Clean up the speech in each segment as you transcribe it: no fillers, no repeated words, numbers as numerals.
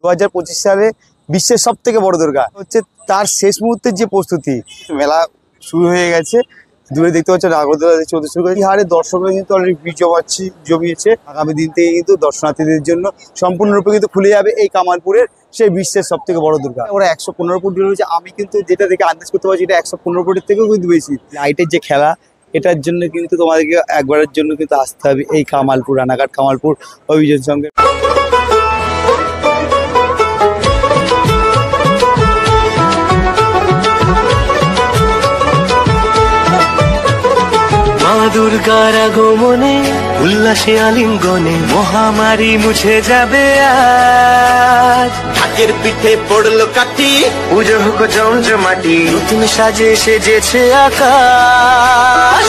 2025 সালে বিশ্বের সব থেকে বড় দুর্গা হচ্ছে তার শেষ মুহূর্তের যে প্রস্তুতি মেলা শুরু হয়ে গেছে। দূরে দেখতে পাচ্ছেন আগরতলা চলতে শুরু করেছে। হারে দর্শকরা কিন্তু অলরেডি ভিড় জমিয়েছে। আগামী দিন থেকে কিন্তু দর্শনার্থীদের জন্য সম্পূর্ণরূপে কিন্তু খুলে যাবে এই কামালপুরের সেই বিশ্বের সব থেকে বড় দুর্গা। ওরা 115 ফুট রয়েছে। আমি কিন্তু যেটা দেখে আন্দাজ করতে পারছি এটা 115 ফুটের থেকেও কিন্তু বেশি। লাইটের যে খেলা এটার জন্য কিন্তু তোমাদেরকে একবারের জন্য কিন্তু আসতে হবে এই কামালপুর, রানাঘাট কামালপুর অভিযান সঙ্গে। দুর্গার আগমনে উল্লাসে আলিঙ্গনে মহামারী মুছে যাবে আজ। ঢাকের পিঠে পড়লো কাঠি, পুজো হোক জমজমাটি, নতুন সাজে সেজেছে আকাশ।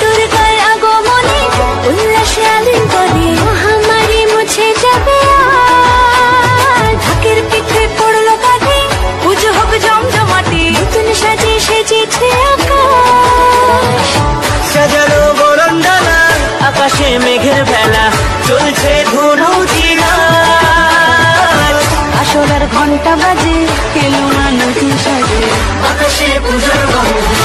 দুর্গার আগমনে উল্লাসে আলিঙ্গনে মহামারী মুছে যাবে। আকাশে মেঘের বেলা চলছে ধনু চিরাজ। আসলার ঘন্টা বাজে এলো না নতুন সাজে, আকাশে পুজোর গন্ধ।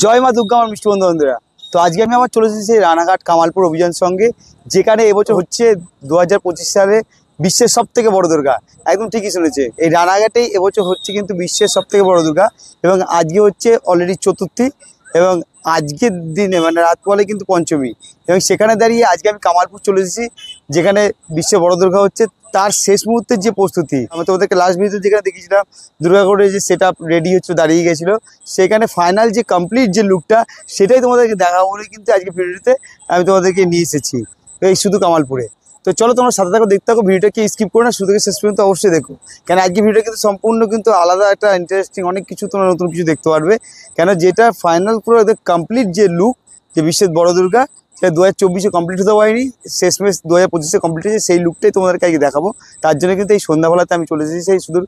জয় মা দুর্গা আমার মিষ্টি বন্ধুরা। তো আজকে আমি আমার চলে এসেছি রানাঘাট কামালপুর অভিযান সঙ্গে, যেখানে এবছর হচ্ছে 2025 সালে বিশ্বের সব থেকে বড় দুর্গা। একদম ঠিকই শুনেছে, এই রানাঘাটেই এবছর হচ্ছে কিন্তু বিশ্বের সব থেকে বড় দুর্গা। এবং আজকে হচ্ছে অলরেডি চতুর্থী এবং আজকের দিনে মানে রাত পরে কিন্তু পঞ্চমী। এবং সেখানে দাঁড়িয়ে আজকে আমি কামালপুর চলে এসেছি, যেখানে বিশ্বের বড় দুর্গা হচ্ছে তার শেষ মুহূর্তের যে প্রস্তুতি। আমি তোমাদেরকে লাস্ট ভিডিও যেখানে দেখেছিলাম দুর্গাগড়ে যে সেট আপ রেডি হচ্ছে দাঁড়িয়ে গেছিলো, সেখানে ফাইনাল যে কমপ্লিট যে লুকটা সেটাই তোমাদেরকে দেখাবো বলে কিন্তু আজকে ভিডিওতে আমি তোমাদেরকে নিয়ে এসেছি এই শুধু কামালপুরে। তো চলো তোমরা সাথে থাকো, দেখতে থাকো, ভিডিওটাকে স্কিপ করো না, শুধু থেকে শেষ পর্যন্ত অবশ্যই দেখো। কেন আজকে ভিডিও কিন্তু সম্পূর্ণ কিন্তু আলাদা একটা ইন্টারেস্টিং অনেক কিছু তোমরা নতুন কিছু দেখতে পারবে। কেন যেটা ফাইনাল পুরো কমপ্লিট যে লুক যে বিশ্বের বড় দুর্গা সেটা 2024-এ কমপ্লিট হতে পারিনি, শেষমেশ 2025-এ কমপ্লিট হয়েছে, সেই লুকটাই তোমাদেরকে আজকে দেখাবো। তার জন্য কিন্তু এই সন্ধ্যাবেলাতে আমি চলে এসেছি সেই শুধু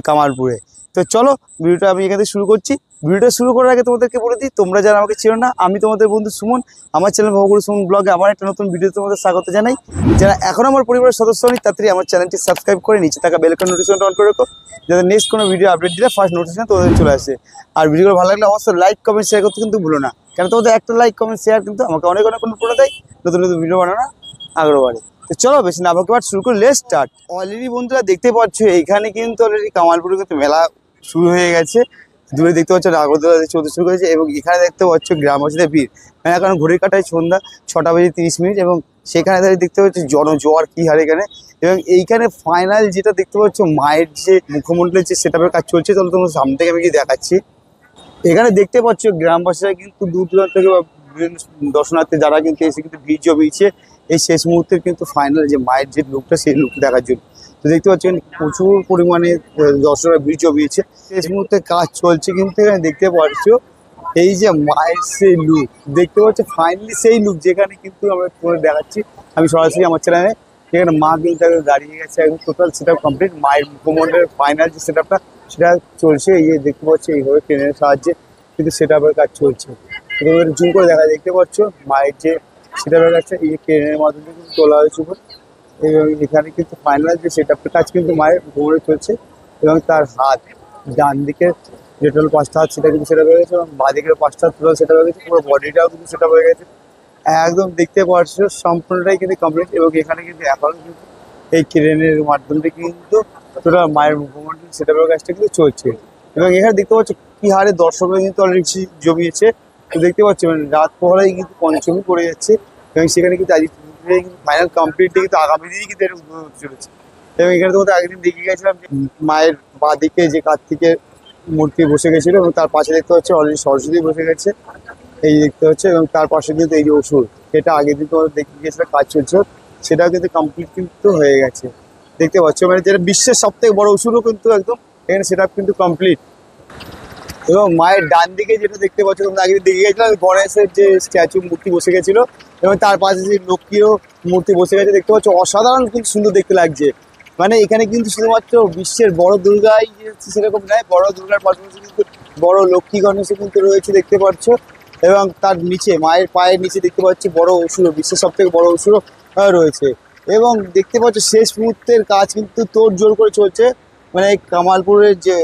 কামালপুরে। তো চলো ভিডিওটা আমি এখান থেকে শুরু করছি। ভিডিওটা শুরু করার আগে তোমাদেরকে বলে দিই, তোমরা যারা আমাকে চেনো না, আমি তোমাদের বন্ধু সুমন। আমার চ্যানেল ভবগুরু সুমন ব্লগে আবার একটা নতুন ভিডিও তোমাদের স্বাগত জানাই। যারা এখন আমার পরিবারের সদস্য হয়নি তাড়াতাড়ি আমার চ্যানেলটি সাবস্ক্রাইব করে নিচে থাকা বেল আইকন নোটিফিকেশনটা অন করে রাখো, যাতে নেক্সট কোনো ভিডিও আপডেট দিলে ফার্স্ট নোটিফিকেশন তোমাদের চলে আসে। আর ভিডিওগুলো ভালো লাগলে অবশ্যই লাইক কমেন্ট শেয়ার করতে কিন্তু ভুলো না, কেন তোমাদের একটা লাইক কমেন্ট শেয়ার কিন্তু আমাকে অনেক অনেক অনুপ্রেরণা দেয় নতুন নতুন ভিডিও বানানো আগ্রহ বাড়ে। তো চলো বেশি না বাকি শুরু করি, লেটস স্টার্ট। অলরেডি বন্ধুরা দেখতে পাচ্ছ এইখানে কিন্তু অলরেডি কামালপুরে কিন্তু মেলা শুরু হয়ে গেছে। দূরে দেখতে পাচ্ছ আগরতলা চলতে শুরু করেছে এবং এখানে দেখতে পাচ্ছ গ্রামবাসীদের ভিড়। মানে এখন ঘড়ির কাটায় সন্ধ্যা 6:30 এবং সেখানে দাঁড়িয়ে দেখতে পাচ্ছ জনজোয়ার কি হারে এখানে। এবং এইখানে ফাইনাল যেটা দেখতে পাচ্ছ মায়ের যে মুখমণ্ডলের যে সেটআপের কাজ চলছে, তাহলে তোমার সামনে থেকে আমি কি দেখাচ্ছি। এখানে দেখতে পাচ্ছ গ্রামবাসীরা কিন্তু দূর দূরান্ত থেকে বা দর্শনার্থী যারা কিন্তু এসে কিন্তু ভিড় জমিয়েছে এই শেষ মুহূর্তের কিন্তু ফাইনাল যে মায়ের যে লুকটা সেই লুক দেখার জন্য। তো দেখতে পাচ্ছেন প্রচুর পরিমাণে দর্শকরা ভিড় জমিয়েছে, শেষ মুহূর্তে কাজ চলছে। কিন্তু এখানে দেখতে পাচ্ছ এই যে মায়ের সেই লুক দেখতে পাচ্ছ, ফাইনালি সেই লুক যেখানে কিন্তু আমরা দেখাচ্ছি আমি সরাসরি আমার চ্যানেলে। এখানে মা কিন্তু দাঁড়িয়ে গেছে, একদম টোটাল সেটআপ কমপ্লিট। মায়ের মুখমণ্ডলের ফাইনাল যে সেটআপটা সেটা চলছে। এই যে দেখতে পাচ্ছ এইভাবে ট্রেনের সাহায্যে কিন্তু সেটআপের কাজ চলছে। জুম করে দেখা দেখতে পাচ্ছ মায়ের যে সেটআপের কাজটা এই ট্রেনের মাধ্যমে কিন্তু তোলা হয়েছে উপর। এবং এখানে কিন্তু ফাইনাল যে সেটআপের কাজ কিন্তু মায়ের মুখমণ্ডলে চলছে। এবং তার হাত ডান দিকে যে টোটাল 5টা হাত সেটা কিন্তু সেটআপ হয়ে গেছে এবং বাঁ দিকের 5টা হাত টোটাল সেটআপ হয়ে গেছে। পুরো বডিটাও কিন্তু সেটআপ হয়ে গেছে, একদম দেখতে পাচ্ছ সম্পূর্ণটাই কিন্তু কমপ্লিট। এবং এখানে কিন্তু এখন কিন্তু এই ক্রেনের মাধ্যমে কিন্তু টোটাল মায়ের মুখমণ্ডল সেটআপের কাজটা কিন্তু চলছে। এবং এখানে দেখতে পাচ্ছ কি হারে দর্শকরা কিন্তু অলরেডি জমিয়েছে তো দেখতে পাচ্ছি মানে রাত পহরায় কিন্তু পঞ্চমী পড়ে যাচ্ছে এবং সেখানে কিন্তু আজকে ফাইনাল কমপ্লিট কিন্তু আগামী দিনই কিন্তু এটা উদ্বোধন হতে চলেছে। এবং এখানে তোমাদের আগের দিন দেখে গেছিলাম যে মায়ের বাঁ দিকে যে কার্তিকের মূর্তি বসে গেছিল এবং তার পাশে দেখতে হচ্ছে অলরেডি সরস্বতী বসে গেছে, এই দেখতে হচ্ছে। এবং তার পাশে কিন্তু এই যে অসুর, সেটা আগের দিন তোমাদের দেখে গেছিলো কাজ চলছে, সেটাও কিন্তু কমপ্লিট কিন্তু হয়ে গেছে দেখতে পাচ্ছ। মানে যেটা বিশ্বের সব থেকে বড় অসুরও কিন্তু একদম এখানে সেটা কিন্তু কমপ্লিট। এবং মায়ের ডান দিকে যেটা দেখতে পাচ্ছ তোমরা আগে দেখে গেছিলাম গণেশের যে স্ট্যাচু মূর্তি বসে গেছিল এবং তার পাশে যে লক্ষ্মীরও মূর্তি বসে গেছে দেখতে পাচ্ছ, অসাধারণ কিন্তু সুন্দর দেখতে লাগছে। মানে এখানে কিন্তু শুধুমাত্র বিশ্বের বড় দুর্গাই যে হচ্ছে সেরকম নয়, বড় দুর্গার পাশাপাশি কিন্তু বড় লক্ষ্মী গণেশও কিন্তু রয়েছে দেখতে পাচ্ছ। এবং তার নিচে মায়ের পায়ের নিচে দেখতে পাচ্ছি বড় অসুরও, বিশ্বের সব থেকে বড় অসুরও রয়েছে। এবং দেখতে পাচ্ছ শেষ মুহূর্তের কাজ কিন্তু তোড়জোড় করে চলছে। মানে কামালপুরের যে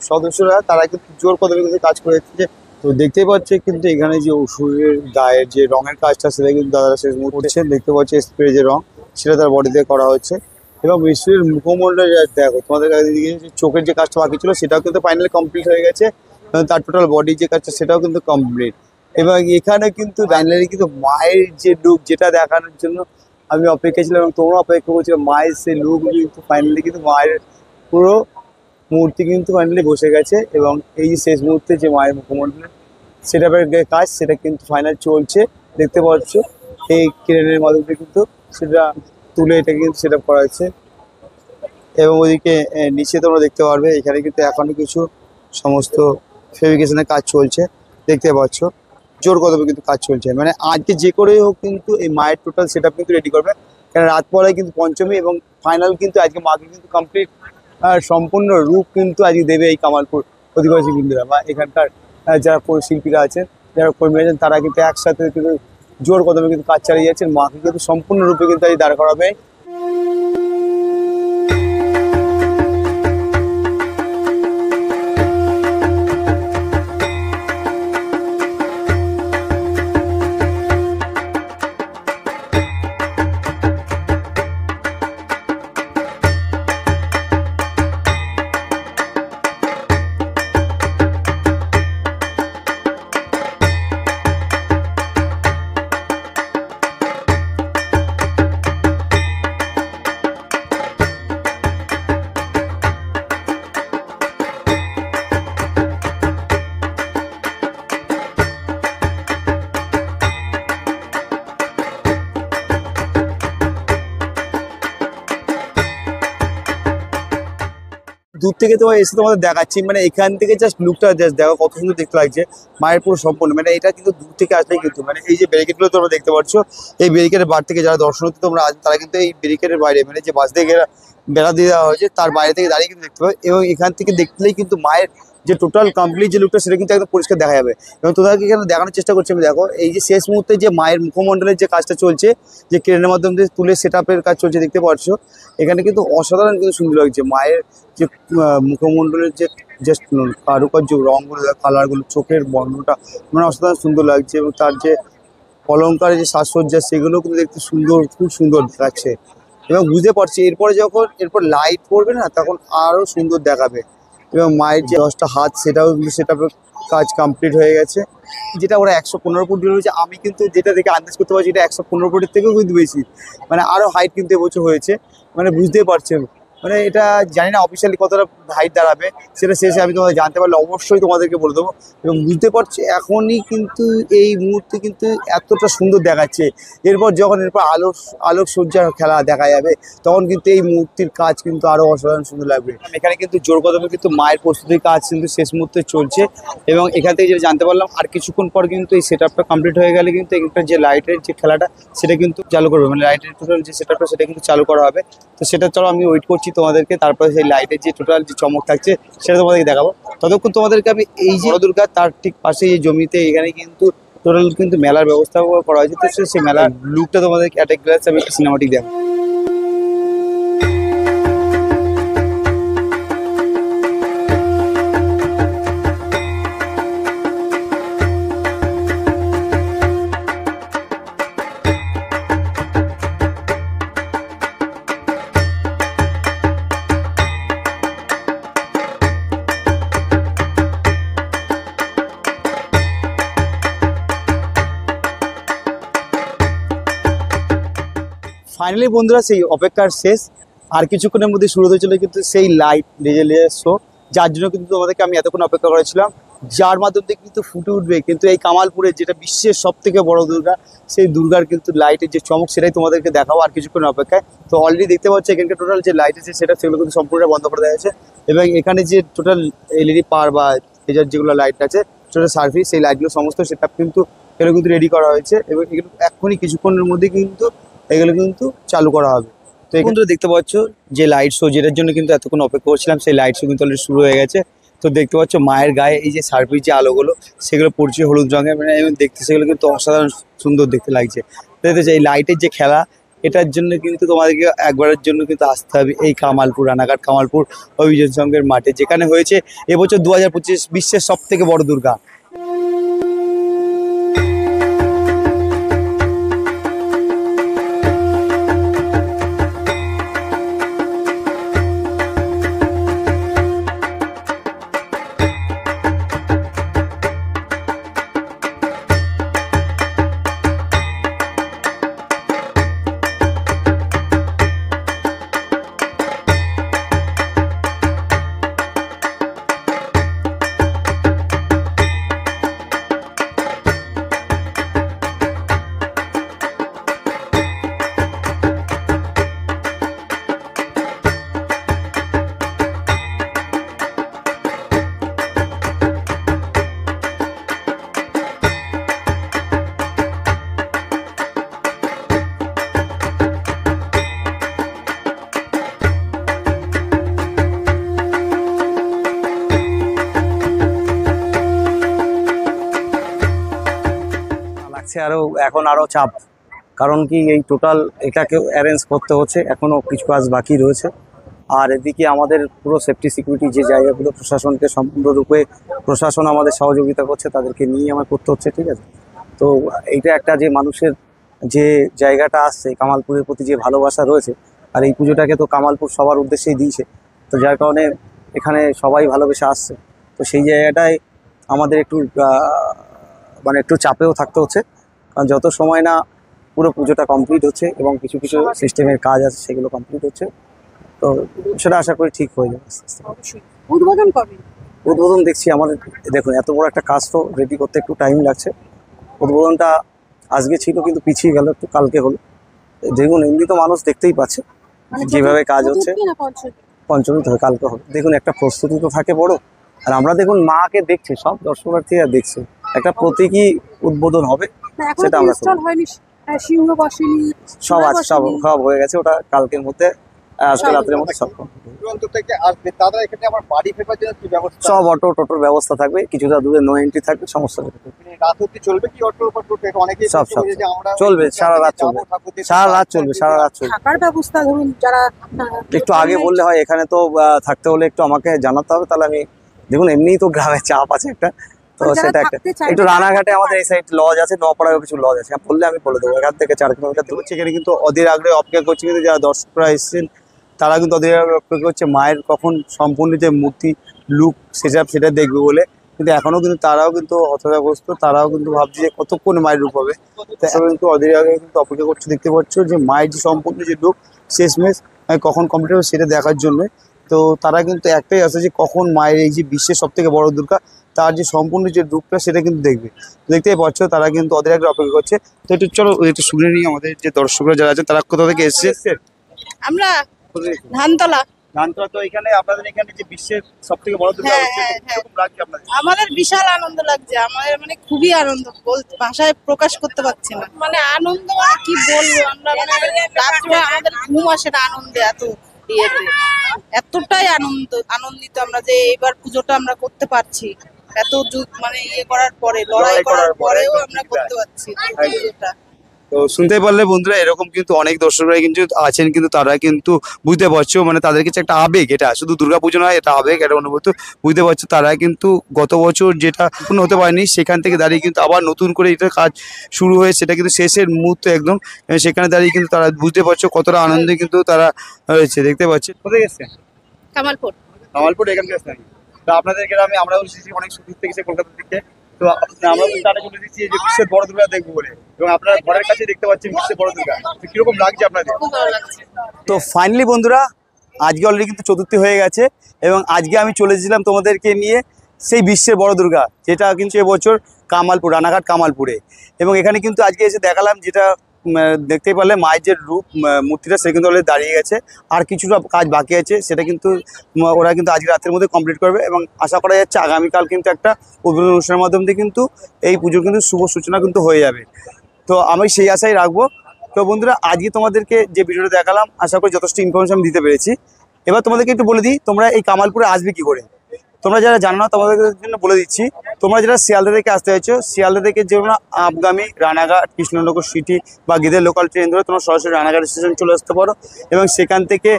সদস্যরা তারা কিন্তু জোর কদমে কিন্তু কাজ করে যাচ্ছে। তো দেখতেই পাচ্ছে কিন্তু এখানে যে অসুরের গায়ের যে রঙের কাজটা সেটা কিন্তু দাদারা শেষ মুহূর্তে করছেন। দেখতে পাচ্ছি স্প্রে যে রং সেটা তার বডিতে করা হচ্ছে। এবং বিশ্বের মুখমণ্ডল দেখো তোমাদের দিকে যে চোখের যে কাজটা বাকি ছিল সেটাও কিন্তু ফাইনালি কমপ্লিট হয়ে গেছে এবং তার টোটাল বডির যে কাজটা সেটাও কিন্তু কমপ্লিট। এবং এখানে কিন্তু ফাইনালি কিন্তু মায়ের যে লুক যেটা দেখানোর জন্য আমি অপেক্ষা ছিলাম এবং তোমরা অপেক্ষা করছিলাম, মায়ের সেই লুক কিন্তু ফাইনালি কিন্তু মায়ের পুরো মূর্তি কিন্তু ফাইনালি বসে গেছে। এবং এই যে শেষ মুহূর্তে যে মায়ের মুখমণ্ডলের সেটআপের কাজ সেটা কিন্তু ফাইনাল চলছে দেখতে পাচ্ছ। এই ক্রেনের মাধ্যমে কিন্তু সেটা তুলে এটাকে কিন্তু সেট আপ করা হয়েছে। এবং ওইদিকে নিচে তোমরা দেখতে পারবে এখানে কিন্তু এখনো কিছু সমস্ত ফেব্রিকেশনের কাজ চলছে দেখতে পাচ্ছ, জোর কদমে কিন্তু কাজ চলছে। মানে আজকে যে করেই হোক কিন্তু এই মায়ের টোটাল সেট আপ কিন্তু রেডি করবে, কারণ রাত পরে কিন্তু পঞ্চমী এবং ফাইনাল কিন্তু আজকে মাকে কিন্তু কমপ্লিট সম্পূর্ণ রূপ কিন্তু আজকে দেবে এই কামালপুর অধিবাসী বৃন্দরা বা এখানকার যারা শিল্পীরা আছেন, যারা কর্মী আছেন, তারা কিন্তু একসাথে কিন্তু জোর কদমে কিন্তু কাজ চালিয়ে যাচ্ছেন। মাকে কিন্তু সম্পূর্ণ রূপে কিন্তু আজ দাঁড় করাবে। দূর থেকে তোমার এসে তোমাদের দেখাচ্ছি, মানে এখান থেকে জাস্ট লুকটা জাস্ট দেখো কত সুন্দর দেখতে লাগছে মায়ের পুরো সম্পূর্ণ। মানে এটা কিন্তু দূর থেকে আসলেই কিন্তু মানে এই যে ব্যারিকেডগুলো তোমরা দেখতে পাচ্ছ, এই ব্যারিকেডের বার থেকে যারা দর্শনার্থী তোমরা আসবে তারা কিন্তু এই ব্যারিকেডের বাইরে মানে যে বাস দিয়ে বেড়া দিয়ে দেওয়া হয়েছে তার বাইরে থেকে দাঁড়িয়ে কিন্তু দেখতে পাবে। এবং এখান থেকে দেখলেই কিন্তু মায়ের যে টোটাল কমপ্লিট যে লুকটা সেটা কিন্তু একদম পরিষ্কার দেখা যাবে। এবং তোদেরকে এখানে দেখানোর চেষ্টা করছি আমি, দেখো এই যে শেষ মুহূর্তে যে মায়ের মুখমণ্ডলের যে কাজটা চলছে, যে ক্রেনের মাধ্যমে যে তুলে সেট আপের কাজ চলছে দেখতে পাচ্ছ, এখানে কিন্তু অসাধারণ কিন্তু সুন্দর লাগছে। মায়ের যে মুখমণ্ডলের যে জাস্ট কারুকার্য রঙগুলো কালারগুলো চোখের বর্ণটা মানে অসাধারণ সুন্দর লাগছে। এবং তার যে অলঙ্কারের যে সাজসজ্জা সেগুলো কিন্তু দেখতে সুন্দর, খুব সুন্দর দেখাচ্ছে। এবং বুঝতে পারছি এরপর লাইট পড়বে না তখন আরও সুন্দর দেখাবে। এবং মায়ের যে 10টা হাত সেটাও কিন্তু সেটা কাজ কমপ্লিট হয়ে গেছে। যেটা ওরা 115 ফুট রয়েছে, আমি কিন্তু যেটা দেখে আন্দাজ করতে পারছি এটা 115 ফুটের থেকেও কিন্তু বেশি, মানে আরও হাইট কিন্তু এবছর হয়েছে। মানে বুঝতেই পারছেন, মানে এটা জানি না অফিসিয়ালি কতটা হাইট দাঁড়াবে, সেটা শেষে আমি তোমাদের জানতে পারলে অবশ্যই তোমাদেরকে বলে দেবো। এবং বুঝতে পারছি এখনই কিন্তু এই মুহূর্তে কিন্তু এতটা সুন্দর দেখাচ্ছে। এরপর আলোকসজ্জার খেলা দেখা যাবে তখন কিন্তু এই মূর্তির কাজ কিন্তু আরও অসাধারণ সুন্দর লাগবে। এখানে কিন্তু জোর কদমে কিন্তু মায়ের প্রস্তুতির কাজ কিন্তু শেষ মুহূর্তে চলছে। এবং এখান থেকে যেটা জানতে পারলাম আর কিছুক্ষণ পর কিন্তু এই সেট আপটা কমপ্লিট হয়ে গেলে কিন্তু একটা যে লাইটের যে খেলাটা সেটা কিন্তু চালু করবে, মানে লাইটের টোটাল যে সেট আপটা সেটা কিন্তু চালু করা হবে। তো সেটা চলো আমি ওয়েট করছি তোমাদেরকে, তারপরে সেই লাইটের যে টোটাল যে চমক থাকছে সেটা তোমাদেরকে দেখাবো। ততক্ষণ তোমাদেরকে আমি এই যে দুর্গা তার ঠিক পাশে এই জমিতে এখানে কিন্তু টোটাল কিন্তু মেলার ব্যবস্থা করা হয়েছে। তো সেই মেলার লুকটা তোমাদেরকে অ্যাট এ গ্লাস আমি সিনেমাটিক দেখাবো। ফাইনালি বন্ধুরা সেই অপেক্ষার শেষ, আর কিছুক্ষণের মধ্যে শুরু হতে চলে কিন্তু সেই লাইট লেজার শো, যার জন্য কিন্তু তোমাদেরকে আমি এতক্ষণ অপেক্ষা করেছিলাম, যার মাধ্যমে কিন্তু ফুটে উঠবে কিন্তু এই কামালপুরের যেটা বিশ্বের সব থেকে বড় দুর্গা, সেই দুর্গার কিন্তু লাইটের যে চমক সেটাই তোমাদেরকে দেখাবো আর কিছুক্ষণের অপেক্ষায়। তো অলরেডি দেখতে পাচ্ছি এখানকার টোটাল যে লাইট আছে সেগুলো কিন্তু সম্পূর্ণ বন্ধ করে দেওয়া হয়েছে, এবং এখানে যে টোটাল এলইডি পার বা লেজার যেগুলো লাইট আছে টোটাল সার্ভিস, সেই লাইটগুলো সমস্ত সেটা কিন্তু এগুলো কিন্তু রেডি করা হয়েছে, এবং এগুলো এখনই কিছুক্ষণের মধ্যে কিন্তু এগুলো কিন্তু চালু করা হবে। তো এখন তো দেখতে পাচ্ছ যে লাইট শো, যেটার জন্য কিন্তু এতক্ষণ অপেক্ষা করছিলাম, সেই লাইট শো কিন্তু অলরেডি শুরু হয়ে গেছে। তো দেখতে পাচ্ছ মায়ের গায়ে এই যে সার্ভিস যে আলোগুলো সেগুলো পড়ছে হলুদ রঙের, মানে দেখতে সেগুলো কিন্তু অসাধারণ সুন্দর দেখতে লাগছে। দেখতে এই লাইটের যে খেলা, এটার জন্য কিন্তু তোমাদেরকে একবারের জন্য কিন্তু আসতে হবে এই কামালপুর, রানাঘাট কামালপুর অভিযান সংঘের মাঠে, যেখানে হয়েছে এবছর 2025 বিশ্বের সব থেকে বড় দুর্গা। আরো এখন আরো চাপ, কারণ কি এই টোটাল এটাকে অ্যারেঞ্জ করতে হচ্ছে, এখনো কিছু কাজ বাকি রয়েছে। আর এদিকে আমাদের পুরো সেফটি সিকিউরিটি যে জায়গাগুলো প্রশাসনকে সম্পূর্ণরূপে প্রশাসন আমাদের সহযোগিতা করছে, তাদেরকে নিয়ে আমার করতে হচ্ছে, ঠিক আছে। তো এইটা একটা যে মানুষের যে জায়গাটা আসছে কামালপুরের প্রতি যে ভালোবাসা রয়েছে, আর এই পুজোটাকে তো কামালপুর সবার উদ্দেশ্যেই দিয়েছে, তো যার কারণে এখানে সবাই ভালোবেসে আসছে। তো সেই জায়গাটায় আমাদের একটু মানে একটু চাপেও থাকতে হচ্ছে, কারণ যত সময় না পুরো পুজোটা কমপ্লিট হচ্ছে এবং কিছু কিছু সিস্টেমের কাজ আছে সেগুলো কমপ্লিট হচ্ছে, তো সেটা আশা করি ঠিক হয়ে যাবে আস্তে আস্তে। উদ্বোধন কবে? উদ্বোধন দেখছি আমাদের, দেখুন এত বড় একটা কাজ তো রেডি করতে একটু টাইম লাগছে। উদ্বোধনটা আজকে ছিল কিন্তু পিছিয়ে গেল, একটু কালকে হলো। দেখুন এমনি তো মানুষ দেখতেই পাচ্ছে যেভাবে কাজ হচ্ছে, পঞ্চমীতে হয়, কালকে হবে। দেখুন একটা প্রস্তুতি তো থাকে বড়, আর আমরা দেখুন মাকে দেখছি, সব দর্শনার্থীরা দেখছে, একটা প্রতীকী উদ্বোধন হবে, সেটা আমরা সব আছে, সব হয়ে গেছে, ওটা কালকের মধ্যে আজকে রাতের মধ্যে সব সব অটো টোটোর ব্যবস্থা থাকবে, কিছুটা দূরে নো এন্ট্রি থাকবে, সমস্যা নেই। সব সব চলবে, সারা রাত চলবে, সারা রাত চলবে, সারা রাত চলবে। থাকার ব্যবস্থা ধরুন যারা একটু আগে বললে হয়, এখানে তো থাকতে হলে একটু আমাকে জানাতে হবে, তাহলে আমি, দেখুন এমনিই তো গ্রামে চাপ আছে একটা, তো সেটা একটা একটু রানাঘাটে আমাদের এই সাইড লজ আছে, নপাড়ায় কিছু লজ আছে, বললে আমি বলে দেবো, এখান থেকে 4 কিলোমিটার দূরে। সেখানে কিন্তু অধীর আগ্রহে অপেক্ষা করছে, কিন্তু যারা দর্শকরা এসেছেন তারা কিন্তু অধীর আগ্রহে অপেক্ষা করছে মায়ের কখন সম্পূর্ণ যে মূর্তি লুক সেটা দেখবে বলে, কিন্তু এখনো কিন্তু তারাও কিন্তু হতাশাগ্রস্ত, তারাও কিন্তু ভাবছে যে কতক্ষণ মায়ের রূপ হবে। তারা কিন্তু অধীর আগ্রহে কিন্তু অপেক্ষা করছে, দেখতে পাচ্ছ যে মায়ের যে সম্পূর্ণ যে রূপ শেষমেশ কখন কমপ্লিট হবে সেটা দেখার জন্য। তো তারা কিন্তু একটাই আছে যে কখন মায়ের এই যে বিশ্বের সব থেকে বড় দুর্গা, তার যে সম্পূর্ণ যে রূপটা সেটা কিন্তু দেখবে। দেখতেই পাচ্ছ তারা কিন্তু অধীর আগ্রহে অপেক্ষা করছে। তো একটু চলো একটু শুনে নিই আমাদের যে দর্শকরা যারা আছে তারা কোথা থেকে এসছে। আমরা ধানতলা। ধানতলা, তো এখানে আপনাদের এখানে যে বিশ্বের সব থেকে বড় দুর্গা হচ্ছে, কিরকম লাগছে আপনাদের? আমাদের বিশাল আনন্দ লাগছে, আমাদের মানে খুবই আনন্দ, বলতে ভাষায় প্রকাশ করতে পারছি না, মানে আনন্দ মানে কি বলবো, আমরা মানে রাত্রে আমাদের ঘুম আসে না আনন্দে, এত ইয়েতে এতটাই আনন্দিত আমরা যে এবার পুজোটা আমরা করতে পারছি, এত মানে ইয়ে করার পরে, লড়াই করার পরেও আমরা করতে পারছি পুজোটা। তো শুনতে পারলে বন্ধুরা, এরকম কিন্তু অনেক দর্শকরা কিন্তু আছেন, কিন্তু তারা কিন্তু বুঝতে পারছো, মানে তাদের কাছে একটা আবেগ, এটা শুধু দুর্গাপুজো নয়, এটা আবেগ, এটা অনুভূতি, বুঝতে পারছো। তারা কিন্তু গত বছর যেটা পূর্ণ হতে পারেনি সেখান থেকে দাঁড়িয়ে কিন্তু আবার নতুন করে এটা কাজ শুরু হয়ে সেটা কিন্তু শেষের মুহূর্তে একদম, সেখানে দাঁড়িয়ে কিন্তু তারা বুঝতে পারছো কতটা আনন্দে কিন্তু তারা রয়েছে। দেখতে পাচ্ছি কোথায় গেছেন? কামালপুর। কামালপুর এখানকার স্থানীয়। তো আপনাদের গ্রামে আমরাও অনেক দূর থেকে কলকাতা থেকে, তো আমরা কিন্তু টাটা চলে দিচ্ছি এই যে বিশ্বের বড় দুর্গা দেখবো বলে, এবং আপনারা ঘরের কাছে দেখতে পাচ্ছেন বিশ্বের বড় দুর্গা। তো কিরকম লাগছে আপনাদের? খুব ভালো লাগছে। তো ফাইনালি বন্ধুরা, আজকে অলরেডি কিন্তু চতুর্থী হয়ে গেছে, এবং আজকে আমি চলে এসেছিলাম তোমাদেরকে নিয়ে সেই বিশ্বের বড় দুর্গা, যেটা কিন্তু এবছর কামালপুর, রানাঘাট কামালপুরে। এবং এখানে কিন্তু আজকে এসে দেখালাম, যেটা দেখতেই পারলে মায়ের যে রূপ মূর্তিটা, সেটা কিন্তু অলরেডি দাঁড়িয়ে গেছে। আর কিছুটা কাজ বাকি আছে, সেটা কিন্তু ওরা কিন্তু আজকে রাতের মধ্যে কমপ্লিট করবে, এবং আশা করা যাচ্ছে আগামীকাল কিন্তু একটা উদ্বোধন অনুষ্ঠানের মাধ্যমে দিয়ে কিন্তু এই পুজোর কিন্তু শুভ সূচনা কিন্তু হয়ে যাবে। তো আমি সেই আশাই রাখবো। তো বন্ধুরা, আজকে তোমাদেরকে যে ভিডিওটা দেখালাম, আশা করি যথেষ্ট ইনফরমেশন দিতে পেরেছি। এবার তোমাদেরকে একটু বলে দিই, তোমরা এই কামালপুরে আসবে কি করে। তোমরা যারা জানো না, তোমাদের জন্য বলে দিচ্ছি। তোমরা যারা শিয়ালদা থেকে আসতে চাইছো, শিয়ালদা থেকে যেমন আপগামী রানাঘাট, কৃষ্ণনগর সিটি বা গিদের লোকাল ট্রেন ধরে তোমরা সরাসরি রানাঘাট স্টেশন চলে আসতে পারো, এবং সেখান থেকে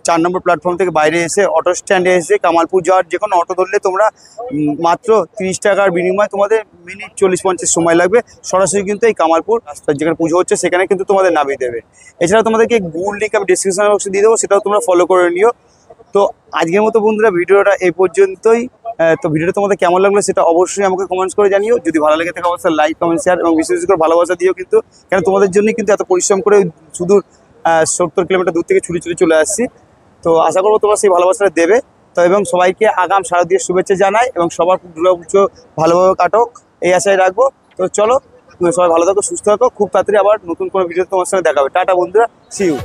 4 নম্বর প্ল্যাটফর্ম থেকে বাইরে এসে অটো স্ট্যান্ডে এসে কামালপুর যাওয়ার যে কোনো অটো ধরলে তোমরা মাত্র 30 টাকার বিনিময়ে তোমাদের মিনিট 40-50 সময় লাগবে। সরাসরি কিন্তু এই কামালপুর যেখানে পুজো হচ্ছে সেখানে কিন্তু তোমাদের নামিয়ে দেবে। এছাড়া তোমাদেরকে গুগল লিঙ্ক আমি ডিসক্রিপশন বক্সে দিয়ে দেবো, সেটাও তোমরা ফলো করে নিও। তো আজকের মতো বন্ধুরা ভিডিওটা এই পর্যন্তই। তো ভিডিওটা তোমাদের কেমন লাগলো সেটা অবশ্যই আমাকে কমেন্টস করে জানিও। যদি ভালো লাগে থাকে অবশ্যই লাইক, কমেন্ট, শেয়ার এবং বিশেষ করে ভালোবাসা দিও কিন্তু, কেন তোমাদের জন্যই কিন্তু এত পরিশ্রম করে শুধু 70 কিলোমিটার দূর থেকে ছুটে চলে আসছি। তো আশা করবো তোমরা সেই ভালোবাসাটা দেবে। তো এবং সবাইকে আগাম শারদীয় শুভেচ্ছা জানাই, এবং সবার দুর্গা পুজো ভালোভাবে কাটুক এই আশায় রাখবো। তো চলো, সবাই ভালো থাকো, সুস্থ থাকো। খুব তাড়াতাড়ি আবার নতুন কোনো ভিডিও তোমার সঙ্গে দেখা হবে। টাটা বন্ধুরা, সি ইউ।